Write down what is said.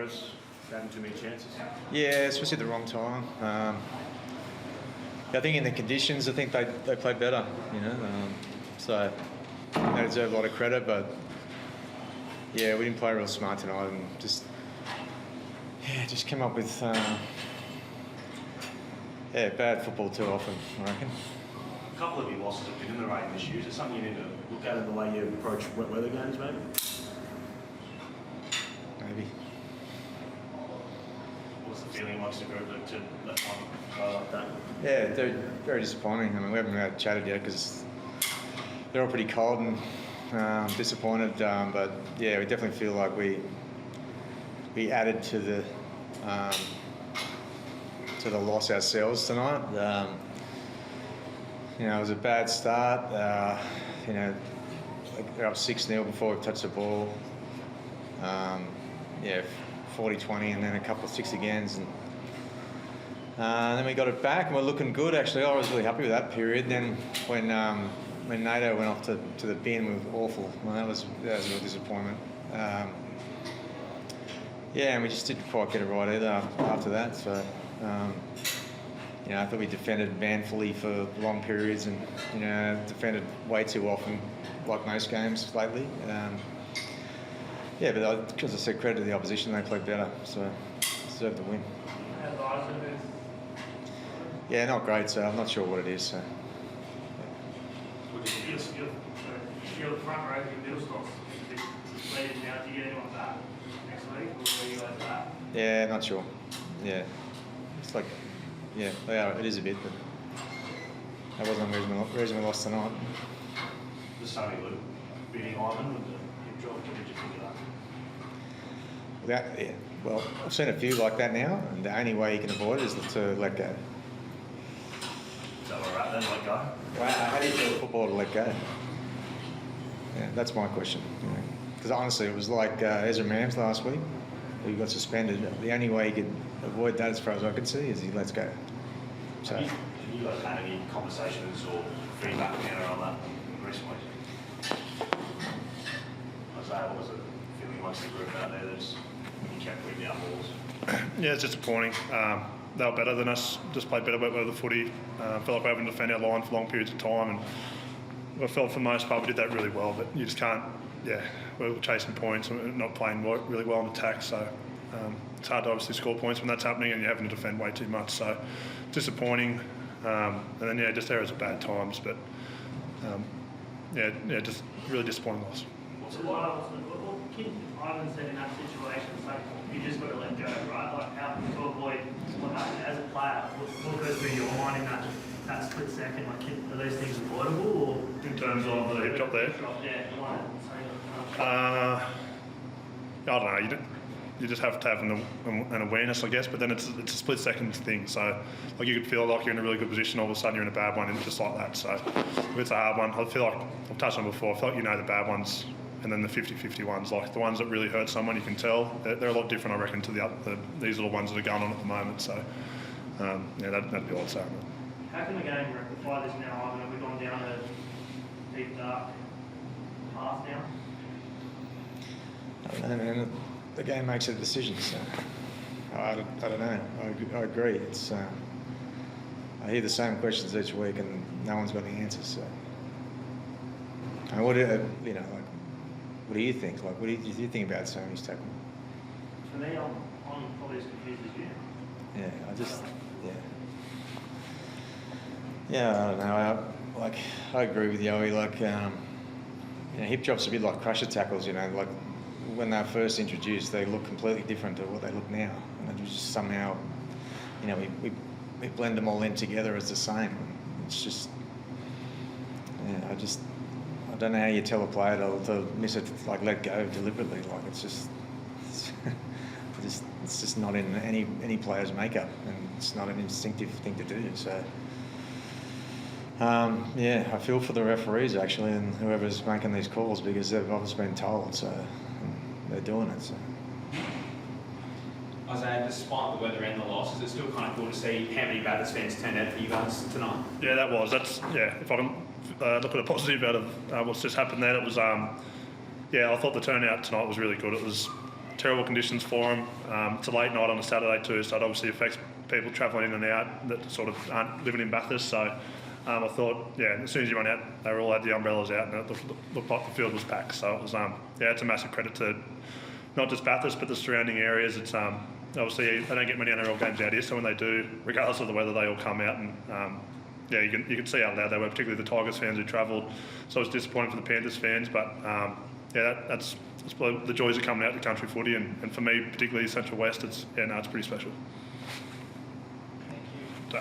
errors, having too many chances? Yeah, especially at the wrong time. I think in the conditions, I think they played better, so they deserve a lot of credit, but yeah, we didn't play real smart tonight and just came up with bad football too often, I reckon. A couple of your losses have been in the rain this year. Is it something you need to look at in the way you approach wet weather games, maybe? Maybe. What's the feeling amongst the group to let one go like that? Yeah, they're very disappointing. I mean, we haven't chatted yet because they're all pretty cold and disappointed. But yeah, we definitely feel like we added to the loss ourselves tonight. It was a bad start. They're up 6-0 before we touched the ball. 40-20 and then a couple of 6 agains. And then we got it back and we're looking good, actually. I was really happy with that period. Then when NATO went off to the bin, we were awful. Well, that was a real disappointment. And we just didn't quite get it right either after that. So, I thought we defended manfully for long periods and, defended way too often, like most games lately. But as I said, credit to the opposition, they played better, so deserved the win. Yeah, not great, so I'm not sure what it is. So. You're the front row of your middle stocks. Leading now, do you get anyone back next week, or are you guys back? Yeah, not sure. Yeah, it's like, they are. It is a bit, but that wasn't the reason we lost tonight. The Sonny Luke beating Ivan with the hip drop. What did you think of that? Well, I've seen a few like that now, and the only way you can avoid it is to let go. Is that all right then, let go? Well, how do you feel football to let go? Yeah, that's my question. Because honestly, it was like Ezra Mams last week, who got suspended. The only way he could avoid that, as far as I could see, is he lets go. So, have you guys had any conversations or feedback on that recently? Isaah, what was it feeling amongst the group out there that you kept winning out balls? Yeah, it's disappointing. They were better than us, just played better with the footy. Felt like we haven't defended our line for long periods of time, and I felt for the most part we did that really well, but you just can't, we were chasing points and not playing really well on attack, so it's hard to obviously score points when that's happening and you're having to defend way too much, so disappointing. And then, just errors at bad times, but just really disappointing loss. Ivan said in that situation, it's like you just got to let go, right? Like how to avoid what happened as a player. What goes through your mind in that split second? Like, are those things avoidable, or in terms of the hip drop there? I don't know. You just have to have an awareness, I guess. But then it's a split second thing. So like you could feel like you're in a really good position, all of a sudden you're in a bad one, and just like that. So if it's a hard one, I feel like I've touched on it before. I feel like the bad ones. And then the 50-50 ones, like the ones that really hurt someone, you can tell they're a lot different, I reckon, to these little ones that are going on at the moment. So, that'd be all I'd say. How can the game rectify this now, Ivan? Have we gone down a deep, dark path now? I don't know, the game makes a decision, so I don't know. I agree. It's I hear the same questions each week, and no one's got the answers. So, what do you think? Like, what do you think about Sony's tackle? For me, I'm probably as confused as you. I don't know. I agree with Yoey. Hip drops a bit like crusher tackles. Like when they were first introduced, they look completely different to what they look now, and it was just somehow, we blend them all in together as the same. It's just, I don't know how you tell a player to miss it, like let go deliberately. Like it's just not in any player's makeup, and it's not an instinctive thing to do. So, I feel for the referees actually, and whoever's making these calls, because they've obviously been told, so they're doing it. So. Isaah, despite the weather and the loss, is it still kind of cool to see how many bad defence turned out for you guys tonight? Yeah, that was. If I can look at a positive out of what's just happened there, it was, I thought the turnout tonight was really good. It was terrible conditions for them. It's a late night on a Saturday too, so it obviously affects people travelling in and out that sort of aren't living in Bathurst. So I thought, yeah, as soon as you went out, they all had the umbrellas out, and it looked like the field was packed. So it was, yeah, it's a massive credit to not just Bathurst but the surrounding areas. It's obviously they don't get many NRL games out here, so when they do, regardless of the weather, they all come out and. Yeah, you can see how loud they were, particularly the Tigers fans who travelled. So it was disappointing for the Panthers fans, but yeah, that's the joys of coming out to country footy, and for me, particularly Central West, it's pretty special. Thank you. So.